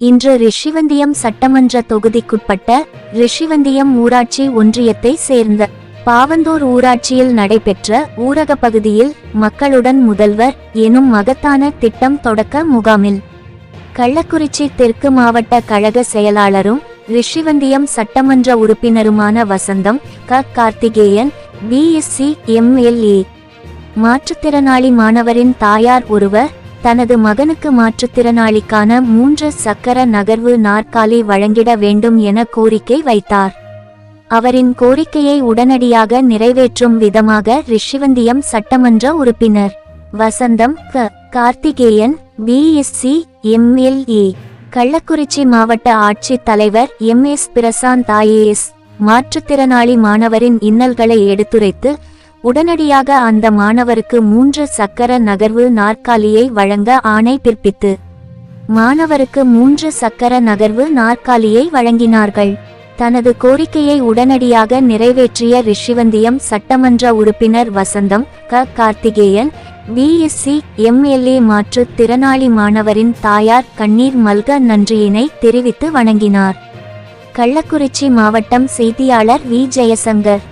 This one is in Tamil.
இன்று ரிஷிவந்தியம் சட்டமன்ற தொகுதிக்குட்பட்ட ரிஷிவந்தியம் ஊராட்சி ஒன்றியத்தை சேர்ந்த பாவந்தூர் ஊராட்சியில் நடைபெற்ற ஊரக பகுதியில் மக்களுடன் முதல்வர் எனும் மகத்தான திட்டம் தொடக்க முகாமில் கள்ளக்குறிச்சி தெற்கு மாவட்ட கழக செயலாளரும் ரிஷிவந்தியம் சட்டமன்ற உறுப்பினருமான வசந்தம் கார்த்திகேயன் பிஎஸ்சி எம்எல்ஏ மாற்றுத்திறனாளி மாணவரின் தாயார் ஒருவர் தனது மகனுக்கு மாற்றுத்திறனாளிக்கான 3 சக்கர நகர்வு நாற்காலி வழங்கிட வேண்டும் என கோரிக்கை வைத்தார். அவரின் கோரிக்கையை உடனடியாக நிறைவேற்றும் விதமாக ரிஷிவந்தியம் சட்டமன்ற உறுப்பினர் வசந்தம் கார்த்திகேயன் பிஎஸ்சி எம்எல்ஏ கள்ளக்குறிச்சி மாவட்ட ஆட்சித் தலைவர் எம்எஸ் பிரசாந்த் ஐஏஎஸ் மாற்றுத்திறனாளி மாணவரின் இன்னல்களை எடுத்துரைத்து உடனடியாக அந்த மாணவருக்கு 3 சக்கர நகர்வு நாற்காலியை வழங்க ஆணை பிறப்பித்து மாணவருக்கு 3 சக்கர நகர்வு நாற்காலியை வழங்கினார்கள். தனது கோரிக்கையை உடனடியாக நிறைவேற்றிய ரிஷிவந்தியம் சட்டமன்ற உறுப்பினர் வசந்தம் கார்த்திகேயன் பிஎஸ்சி எம்எல்ஏ மாற்றுத்திறனாளி மாணவரின் தாயார் கண்ணீர் மல்க நன்றியினை தெரிவித்து வணங்கினார். கள்ளக்குறிச்சி மாவட்டம் செய்தியாளர் வி ஜெயசங்கர்.